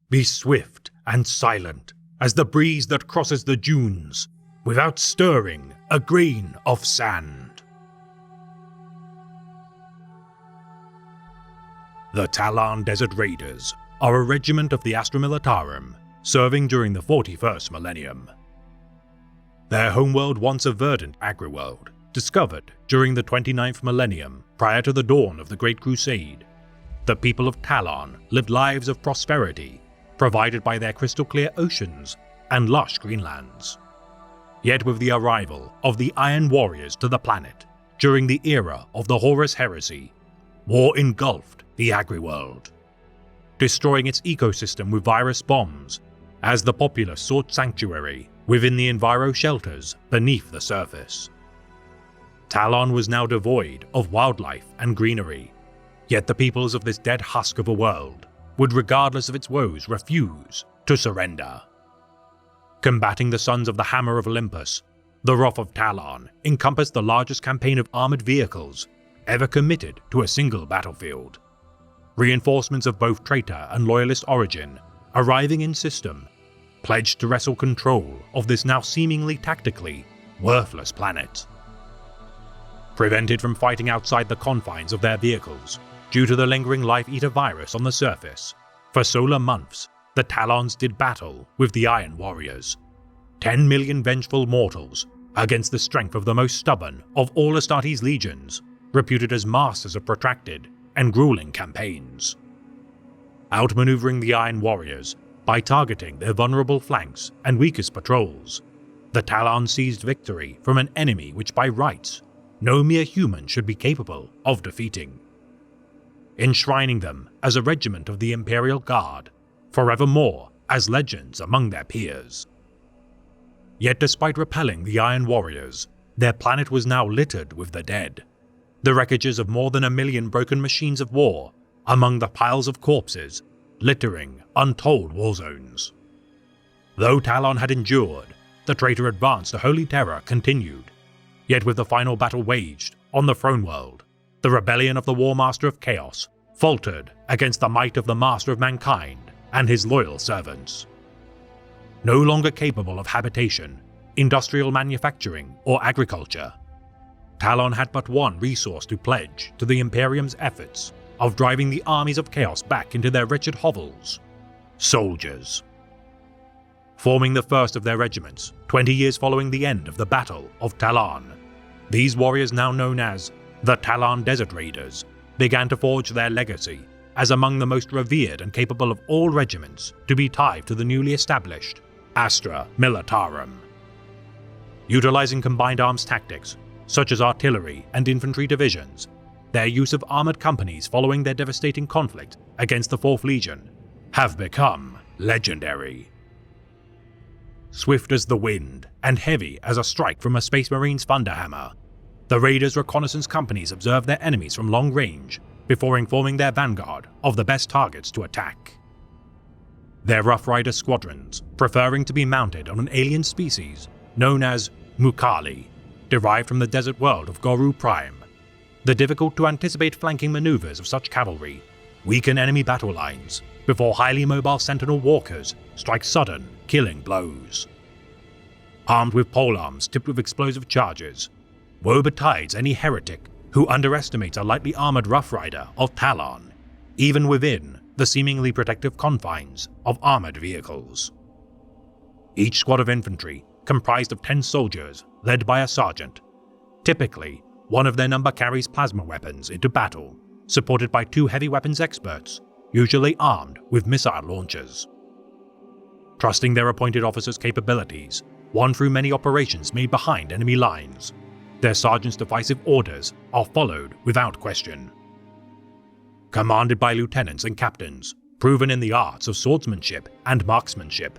be swift and silent as the breeze that crosses the dunes, without stirring a grain of sand. The Talon Desert Raiders are a regiment of the Astra Militarum, serving during the 41st millennium. Their homeworld, once a verdant agri-world, discovered during the 29th millennium prior to the dawn of the Great Crusade, the people of Talon lived lives of prosperity, provided by their crystal-clear oceans and lush greenlands. Yet with the arrival of the Iron Warriors to the planet during the era of the Horus Heresy, war engulfed the agri-world, destroying its ecosystem with virus bombs as the populace sought sanctuary within the enviro shelters beneath the surface. Talon was now devoid of wildlife and greenery, yet the peoples of this dead husk of a world would, regardless of its woes, refuse to surrender. Combating the sons of the Hammer of Olympus, the Wrath of Talon encompassed the largest campaign of armored vehicles ever committed to a single battlefield. Reinforcements of both traitor and loyalist origin arriving in system, pledged to wrestle control of this now seemingly tactically worthless planet. Prevented from fighting outside the confines of their vehicles due to the lingering Life Eater virus on the surface, for solar months the Talons did battle with the Iron Warriors, 10 million vengeful mortals against the strength of the most stubborn of all Astartes' legions, reputed as masters of protracted and grueling campaigns. Outmaneuvering the Iron Warriors by targeting their vulnerable flanks and weakest patrols, the Talon seized victory from an enemy which by rights no mere human should be capable of defeating, enshrining them as a regiment of the Imperial Guard, forevermore as legends among their peers. Yet despite repelling the Iron Warriors, their planet was now littered with the dead, the wreckages of more than 1 million broken machines of war among the piles of corpses littering untold war zones. Though Talon had endured, the traitor advance to Holy Terror continued, yet with the final battle waged on the Throne World, the rebellion of the War Master of Chaos faltered against the might of the Master of Mankind and his loyal servants. No longer capable of habitation, industrial manufacturing, or agriculture, Talon had but one resource to pledge to the Imperium's efforts of driving the armies of Chaos back into their wretched hovels: soldiers. Forming the first of their regiments 20 years following the end of the Battle of Talon, these warriors, now known as the Talon Desert Raiders, began to forge their legacy as among the most revered and capable of all regiments to be tied to the newly established Astra Militarum. Utilizing combined arms tactics, such as artillery and infantry divisions, their use of armored companies following their devastating conflict against the 4th Legion have become legendary. Swift as the wind and heavy as a strike from a Space Marine's thunderhammer, the Raiders' reconnaissance companies observe their enemies from long range before informing their vanguard of the best targets to attack. Their Rough Rider squadrons, preferring to be mounted on an alien species known as Mukali, derived from the desert world of Goru Prime, the difficult-to-anticipate flanking maneuvers of such cavalry weaken enemy battle lines before highly mobile Sentinel walkers strike sudden, killing blows. Armed with polearms tipped with explosive charges, woe betides any heretic who underestimates a lightly armored Rough Rider of Talon, even within the seemingly protective confines of armored vehicles. Each squad of infantry comprised of 10 soldiers led by a sergeant. Typically, one of their number carries plasma weapons into battle, supported by 2 heavy weapons experts, usually armed with missile launchers. Trusting their appointed officers' capabilities, won through many operations made behind enemy lines, their sergeants' decisive orders are followed without question. Commanded by lieutenants and captains, proven in the arts of swordsmanship and marksmanship,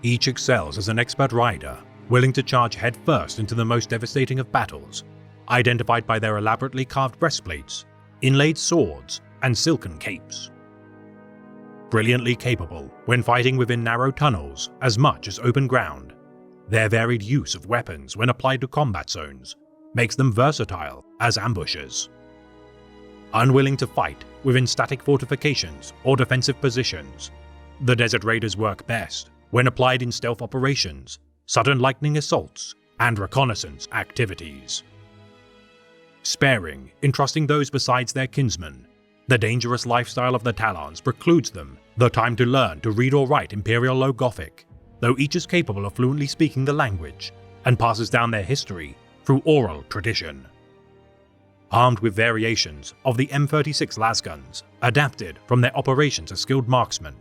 each excels as an expert rider, willing to charge headfirst into the most devastating of battles, identified by their elaborately carved breastplates, inlaid swords, and silken capes. Brilliantly capable when fighting within narrow tunnels as much as open ground, their varied use of weapons when applied to combat zones makes them versatile as ambushers. Unwilling to fight within static fortifications or defensive positions, The Desert Raiders work best when applied in stealth operations, sudden lightning assaults, and reconnaissance activities. Sparing in trusting those besides their kinsmen, the dangerous lifestyle of the Talons precludes them the time to learn to read or write Imperial Low Gothic, though each is capable of fluently speaking the language and passes down their history through oral tradition. Armed with variations of the M36 lasguns adapted from their operations as skilled marksmen,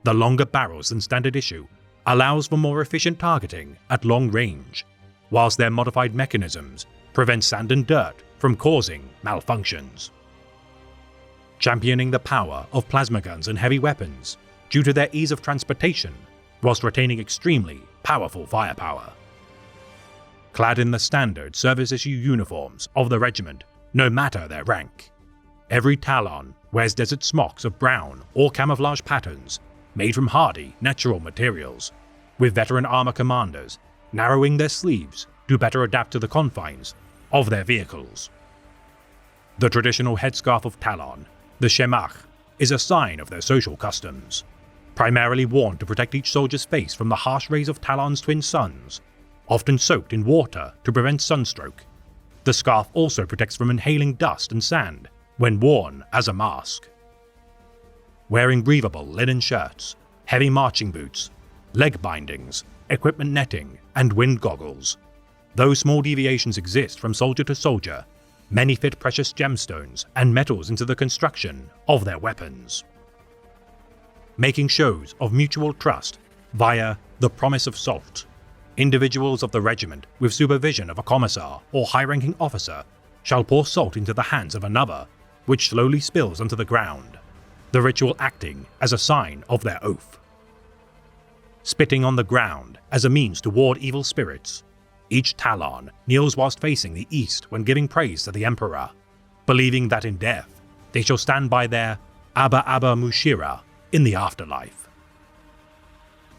the longer barrels than standard issue allows for more efficient targeting at long range, whilst their modified mechanisms prevent sand and dirt from causing malfunctions. Championing the power of plasma guns and heavy weapons due to their ease of transportation, whilst retaining extremely powerful firepower. Clad in the standard service-issue uniforms of the regiment, no matter their rank, every Talon wears desert smocks of brown or camouflage patterns made from hardy, natural materials, with veteran armor commanders narrowing their sleeves to better adapt to the confines of their vehicles. The traditional headscarf of Talon, the shemach, is a sign of their social customs, primarily worn to protect each soldier's face from the harsh rays of Talon's twin suns, often soaked in water to prevent sunstroke. The scarf also protects from inhaling dust and sand when worn as a mask. Wearing breathable linen shirts, heavy marching boots, leg bindings, equipment netting, and wind goggles, though small deviations exist from soldier to soldier, many fit precious gemstones and metals into the construction of their weapons. Making shows of mutual trust via the promise of salt, individuals of the regiment with supervision of a commissar or high-ranking officer shall pour salt into the hands of another, which slowly spills onto the ground, the ritual acting as a sign of their oath. Spitting on the ground as a means to ward evil spirits, each Talon kneels whilst facing the east when giving praise to the Emperor, believing that in death they shall stand by their Abba Abba Mushira in the afterlife.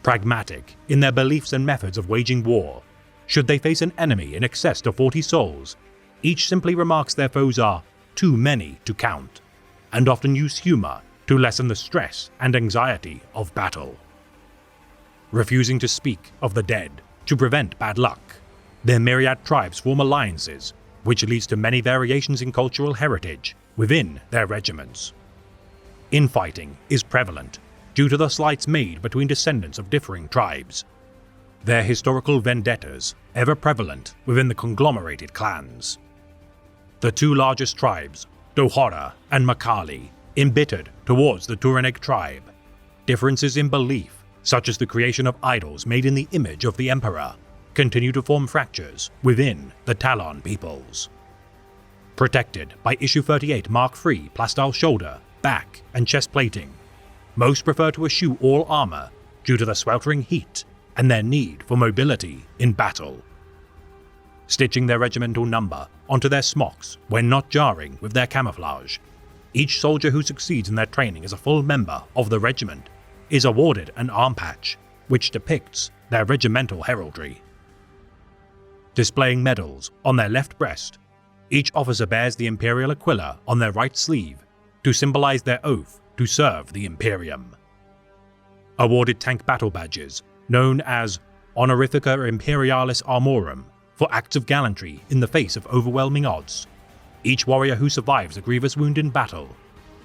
Pragmatic in their beliefs and methods of waging war, should they face an enemy in excess to 40 souls, each simply remarks their foes are too many to count, and often use humor to lessen the stress and anxiety of battle. Refusing to speak of the dead to prevent bad luck, their myriad tribes form alliances, which leads to many variations in cultural heritage within their regiments. Infighting is prevalent due to the slights made between descendants of differing tribes, their historical vendettas ever prevalent within the conglomerated clans. The two largest tribes, Dohora and Makali, embittered towards the Turaneg tribe. Differences in belief, such as the creation of idols made in the image of the Emperor, continue to form fractures within the Talon peoples. Protected by Issue 38 Mark III plastile shoulder, back, and chest plating, most prefer to eschew all armor due to the sweltering heat and their need for mobility in battle. Stitching their regimental number onto their smocks when not jarring with their camouflage, each soldier who succeeds in their training as a full member of the regiment is awarded an arm patch which depicts their regimental heraldry. Displaying medals on their left breast, each officer bears the Imperial Aquila on their right sleeve to symbolize their oath to serve the Imperium. Awarded tank battle badges known as Honorifica Imperialis Armorum for acts of gallantry in the face of overwhelming odds. Each warrior who survives a grievous wound in battle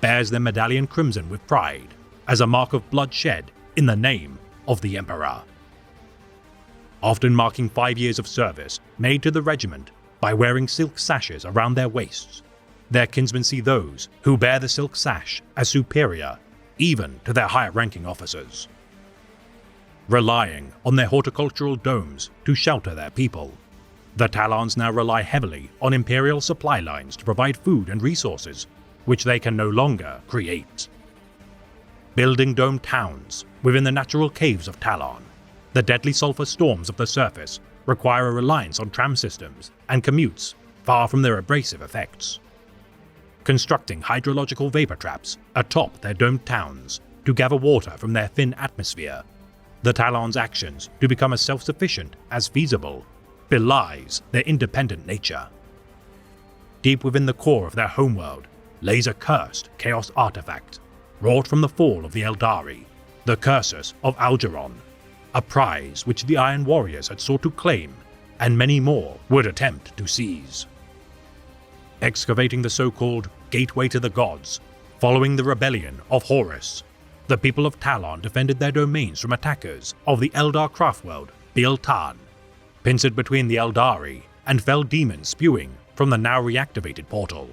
bears their medallion crimson with pride as a mark of bloodshed in the name of the Emperor. Often marking 5 years of service made to the regiment by wearing silk sashes around their waists, their kinsmen see those who bear the silk sash as superior even to their higher-ranking officers. Relying on their horticultural domes to shelter their people, the Talons now rely heavily on Imperial supply lines to provide food and resources which they can no longer create. Building domed towns within the natural caves of Talon, the deadly sulfur storms of the surface require a reliance on tram systems and commutes far from their abrasive effects. Constructing hydrological vapor traps atop their domed towns to gather water from their thin atmosphere, the Talons' actions to become as self-sufficient as feasible belies their independent nature. Deep within the core of their homeworld lays a cursed chaos artifact, wrought from the fall of the Eldari, the Cursus of Algeron, a prize which the Iron Warriors had sought to claim, and many more would attempt to seize. Excavating the so-called Gateway to the Gods, following the rebellion of Horus, the people of Talon defended their domains from attackers of the Eldar craftworld Biel-Tan, pincered between the Eldari and fell demons spewing from the now reactivated portal.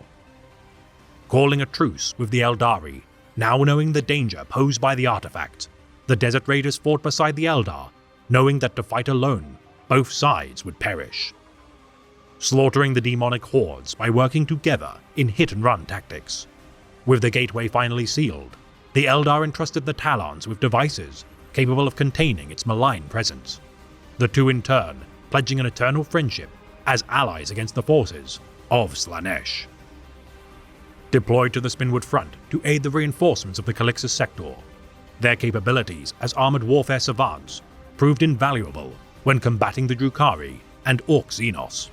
Calling a truce with the Eldari, now knowing the danger posed by the artifact, the Desert Raiders fought beside the Eldar, knowing that to fight alone, both sides would perish. Slaughtering the demonic hordes by working together in hit-and-run tactics. With the gateway finally sealed, the Eldar entrusted the Talons with devices capable of containing its malign presence, the two in turn pledging an eternal friendship as allies against the forces of Slaanesh. Deployed to the Spinwood front to aid the reinforcements of the Calixis sector, their capabilities as armored warfare savants proved invaluable when combating the Drukhari and Orc Xenos.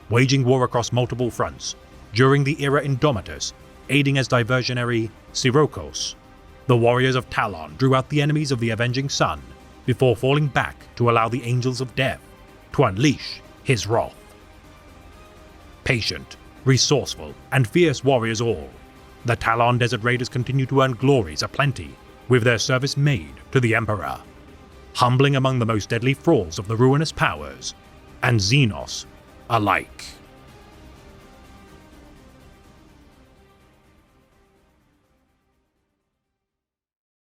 Waging war across multiple fronts, during the era Indomitus, aiding as diversionary Sirocos, the warriors of Talon drew out the enemies of the Avenging Sun before falling back to allow the Angels of Death to unleash his wrath. Patient, resourceful, and fierce warriors all, the Talon Desert Raiders continue to earn glories aplenty with their service made to the Emperor, humbling among the most deadly thralls of the ruinous powers and Xenos alike.